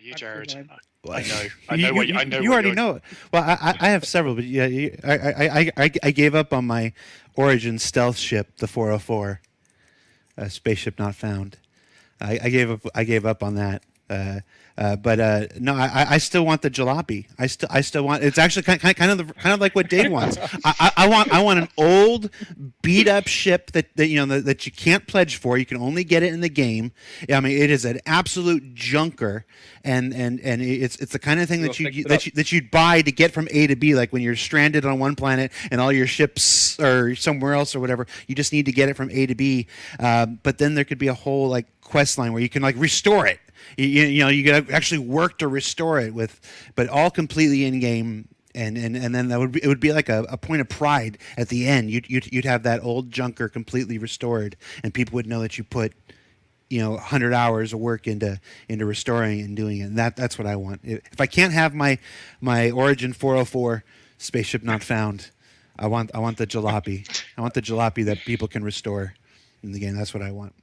you, Jared? Well, I know. I know what you already know it. Well, I have several, but yeah, I gave up on my Origin stealth ship, the 404, spaceship not found. I gave up on that. But no, I still want the jalopy. I still want. It's actually kind of like what Dave wants. I want an old, beat up ship that that you can't pledge for. You can only get it in the game. I mean, it is an absolute junker, and it's the kind of thing that you'd buy to get from A to B. Like when you're stranded on one planet and all your ships are somewhere else or whatever. You just need to get it from A to B. But then there could be a whole like quest line where you can like restore it. You could actually work to restore it but all completely in game, and then it would be like a point of pride at the end. You'd have that old junker completely restored, and people would know that you put 100 hours of work into restoring and doing it. And that's what I want. If I can't have my Origin 404 spaceship not found, I want the jalopy. I want the jalopy that people can restore in the game. That's what I want.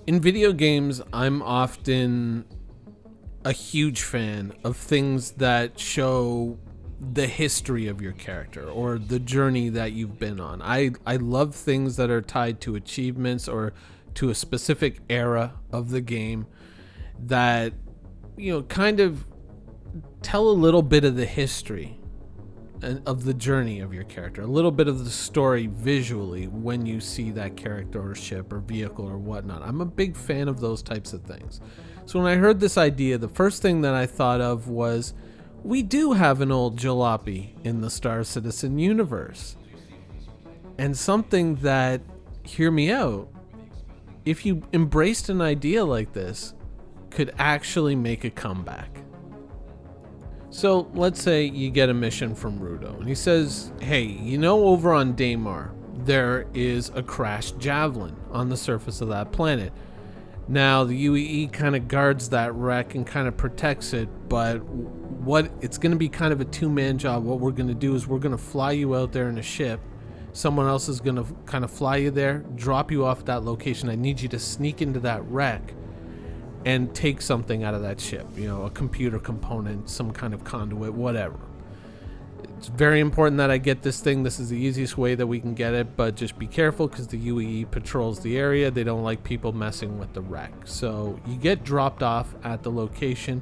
In video games, I'm often a huge fan of things that show the history of your character or the journey that you've been on. I love things that are tied to achievements or to a specific era of the game that, kind of tell a little bit of the history of the journey of your character, a little bit of the story visually when you see that character or ship or vehicle or whatnot. I'm a big fan of those types of things. So when I heard this idea, the first thing that I thought of was, we do have an old jalopy in the Star Citizen universe. And something that, hear me out, if you embraced an idea like this, could actually make a comeback. So let's say you get a mission from Rudo and he says, hey, over on Daymar, there is a crashed Javelin on the surface of that planet. Now the UEE kind of guards that wreck and kind of protects it, but it's going to be kind of a two-man job. What we're going to do is we're going to fly you out there in a ship. Someone else is going to kind of fly you there, drop you off at that location. I need you to sneak into that wreck and take something out of that ship, a computer component, some kind of conduit, whatever. It's very important that I get this thing. This is the easiest way that we can get it, but just be careful because the UEE patrols the area. They don't like people messing with the wreck. So you get dropped off at the location,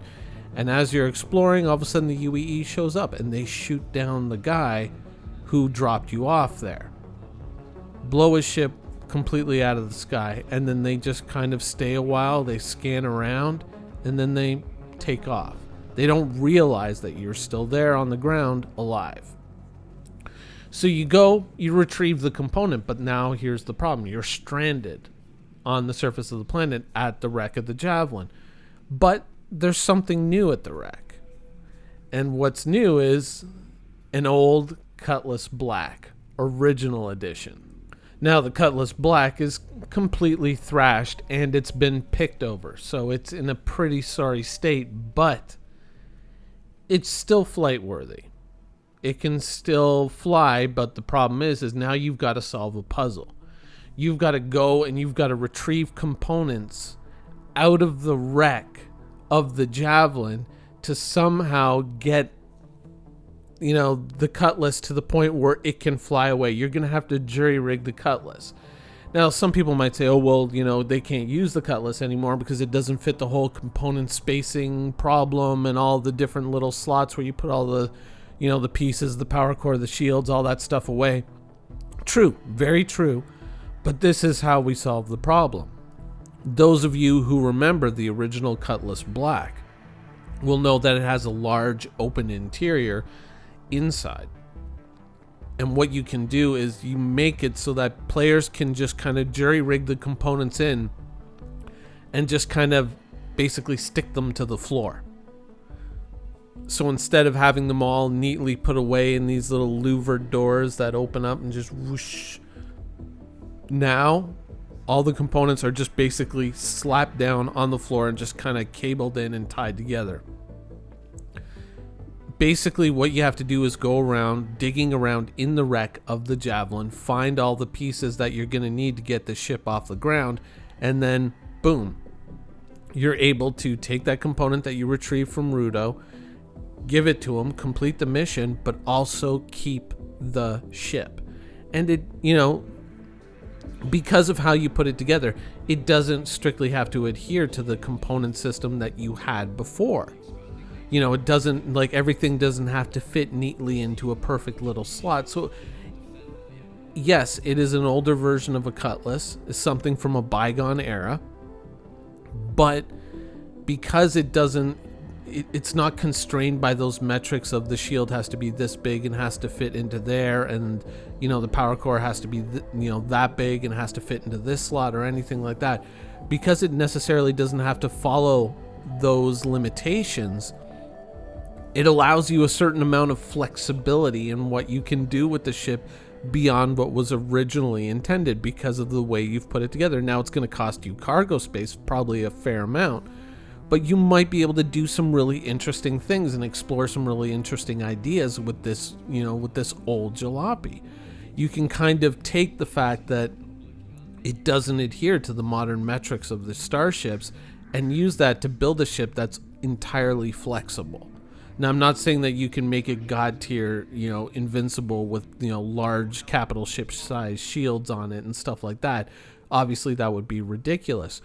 and as you're exploring, all of a sudden the UEE shows up and they shoot down the guy who dropped you off there. Blow his ship completely out of the sky, and then they just kind of stay a while, they scan around, and then they take off. They don't realize that you're still there on the ground alive. So you go, you retrieve the component, but now here's the problem. You're stranded on the surface of the planet at the wreck of the Javelin. But there's something new at the wreck. And what's new is an old Cutlass Black, original edition. Now the Cutlass Black is completely thrashed and it's been picked over, so it's in a pretty sorry state, but it's still flight worthy. It can still fly, but the problem is now you've got to solve a puzzle. You've got to go and you've got to retrieve components out of the wreck of the Javelin to somehow get the Cutlass to the point where it can fly away. You're going to have to jury-rig the Cutlass. Now, some people might say, oh, well, they can't use the Cutlass anymore because it doesn't fit the whole component spacing problem and all the different little slots where you put all the, the pieces, the power core, the shields, all that stuff away. True, very true. But this is how we solve the problem. Those of you who remember the original Cutlass Black will know that it has a large open interior inside, and what you can do is you make it so that players can just kind of jury rig the components in and just kind of basically stick them to the floor. So instead of having them all neatly put away in these little louvered doors that open up and just whoosh, now all the components are just basically slapped down on the floor and just kind of cabled in and tied together. basically what you have to do is go around digging around in the wreck of the Javelin, find all the pieces that you're going to need to get the ship off the ground, and then boom, you're able to take that component that you retrieved from Rudo, give it to him, complete the mission, but also keep the ship. And it, because of how you put it together, it doesn't strictly have to adhere to the component system that you had before. It doesn't, like, everything doesn't have to fit neatly into a perfect little slot. So yes, it is an older version of a Cutlass. It's something from a bygone era. But because it's not constrained by those metrics of the shield has to be this big and has to fit into there, and the power core has to be that big and has to fit into this slot or anything like that, because it necessarily doesn't have to follow those limitations. It allows you a certain amount of flexibility in what you can do with the ship beyond what was originally intended because of the way you've put it together. Now it's going to cost you cargo space, probably a fair amount, but you might be able to do some really interesting things and explore some really interesting ideas with this, with this old Jalopy. You can kind of take the fact that it doesn't adhere to the modern metrics of the starships and use that to build a ship that's entirely flexible. Now, I'm not saying that you can make it god tier, invincible with, large capital ship size shields on it and stuff like that. Obviously, that would be ridiculous.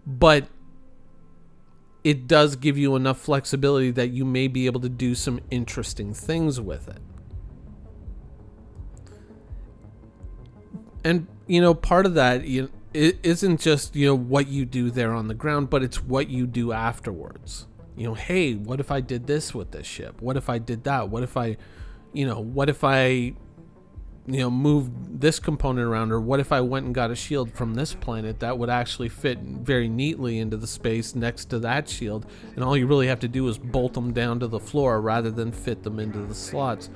But it does give you enough flexibility that you may be able to do some interesting things with it. And, part of that, it isn't just, what you do there on the ground, but it's what you do afterwards. Hey, what if I did this with this ship? What if I did that? What if I moved this component around? Or what if I went and got a shield from this planet that would actually fit very neatly into the space next to that shield, and all you really have to do is bolt them down to the floor rather than fit them into the slots.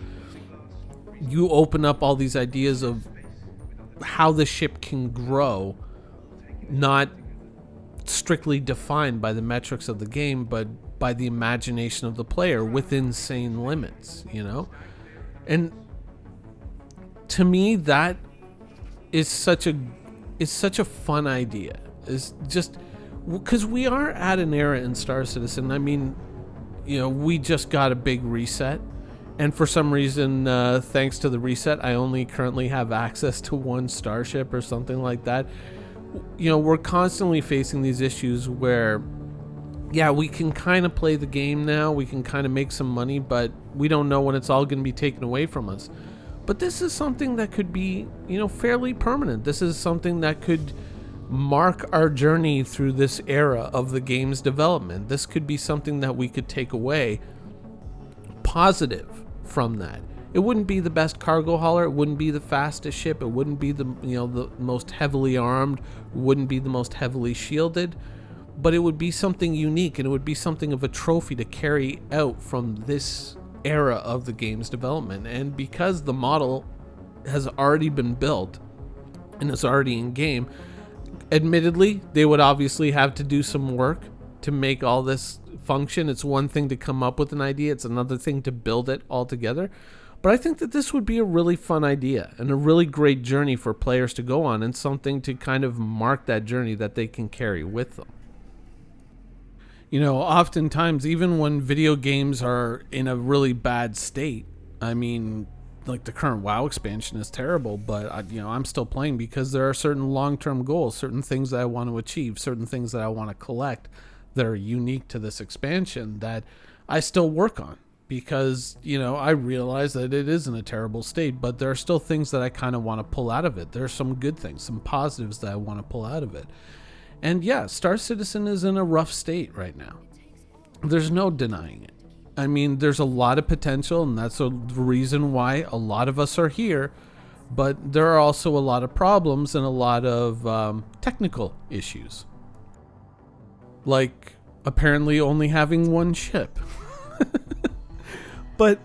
You open up all these ideas of how the ship can grow, not strictly defined by the metrics of the game, but by the imagination of the player with insane limits, And to me, that is such a fun idea. It's just because we are at an era in Star Citizen. I mean, we just got a big reset, and for some reason, thanks to the reset, I only currently have access to one starship or something like that. We're constantly facing these issues where, yeah, we can kind of play the game now, we can kind of make some money, but we don't know when it's all going to be taken away from us. But this is something that could be, fairly permanent. This is something that could mark our journey through this era of the game's development. This could be something that we could take away positive from that. It wouldn't be the best cargo hauler, it wouldn't be the fastest ship, it wouldn't be the the most heavily armed, wouldn't be the most heavily shielded, but it would be something unique, and it would be something of a trophy to carry out from this era of the game's development. And because the model has already been built and is already in game, admittedly, they would obviously have to do some work to make all this function. It's one thing to come up with an idea, it's another thing to build it all together. But I think that this would be a really fun idea and a really great journey for players to go on, and something to kind of mark that journey that they can carry with them. Oftentimes, even when video games are in a really bad state, I mean, like the current WoW expansion is terrible, but I'm still playing because there are certain long-term goals, certain things that I want to achieve, certain things that I want to collect that are unique to this expansion that I still work on. Because, I realize that it is in a terrible state, but there are still things that I kind of want to pull out of it. There are some good things, some positives that I want to pull out of it. And yeah, Star Citizen is in a rough state right now. There's no denying it. I mean, there's a lot of potential, and that's the reason why a lot of us are here. But there are also a lot of problems and a lot of technical issues. Like, apparently only having one ship. But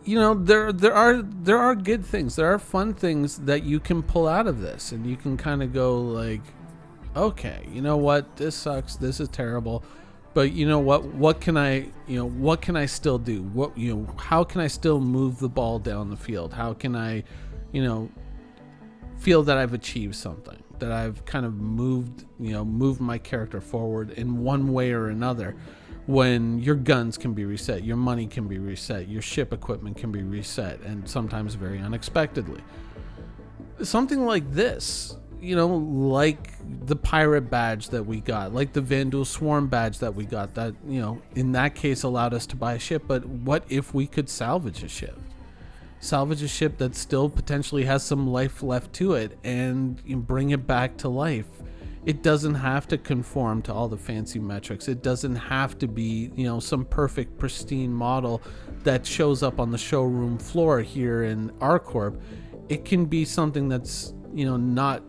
there are good things. There are fun things that you can pull out of this, and you can kind of go like, okay, you know what? This sucks. This is terrible. but you know what can I still do? How can I still move the ball down the field? How can I, feel that I've achieved something, that I've kind of moved my character forward in one way or another? When your guns can be reset, your money can be reset, your ship equipment can be reset, and sometimes very unexpectedly. Something like this, like the pirate badge that we got, like the Vandal Swarm badge that we got, that, in that case allowed us to buy a ship. But what if we could salvage a ship? Salvage a ship that still potentially has some life left to it and bring it back to life. It doesn't have to conform to all the fancy metrics. It doesn't have to be, some perfect, pristine model that shows up on the showroom floor here in ArcCorp. It can be something that's, not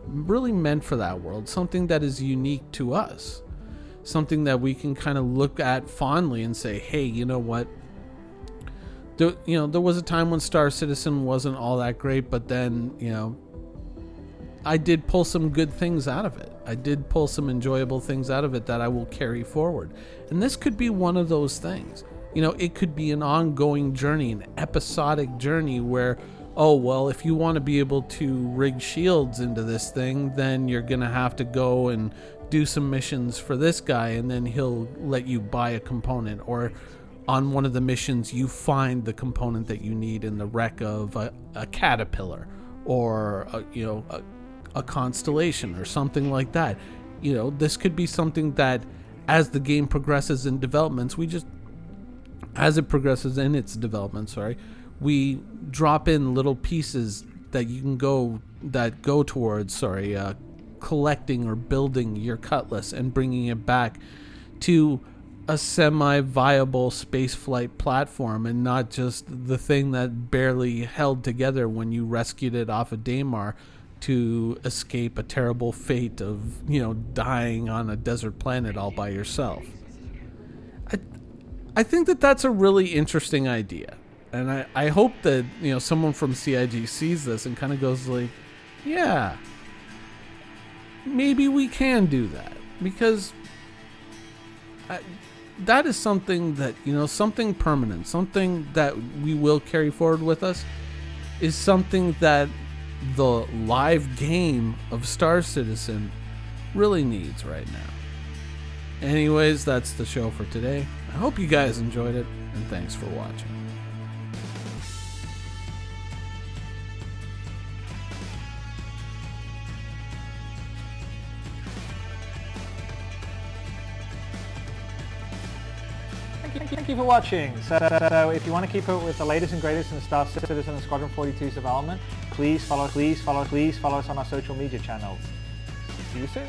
really meant for that world. Something that is unique to us. Something that we can kind of look at fondly and say, hey, you know what? There was a time when Star Citizen wasn't all that great, but then, I did pull some good things out of it. I did pull some enjoyable things out of it that I will carry forward. And this could be one of those things. It could be an ongoing journey, an episodic journey where, oh, well, if you want to be able to rig shields into this thing, then you're going to have to go and do some missions for this guy, and then he'll let you buy a component. Or on one of the missions, you find the component that you need in the wreck of a caterpillar, or a constellation or something like that. This could be something that, as the game progresses in developments, as it progresses in its development, we drop in little pieces that you can go towards collecting or building your cutlass and bringing it back to a semi-viable spaceflight platform, and not just the thing that barely held together when you rescued it off of Daymar to escape a terrible fate of, dying on a desert planet all by yourself. I think that that's a really interesting idea. And I hope that, someone from CIG sees this and kind of goes like, yeah, maybe we can do that. Because that is something that, something permanent, something that we will carry forward with us, is something that the live game of Star Citizen really needs right now. Anyways, that's the show for today. I hope you guys enjoyed it, and thanks for watching. Thank you for watching. So if you want to keep up with the latest and greatest in the Star Citizen and Squadron 42's development, please follow us on our social media channels. See you soon.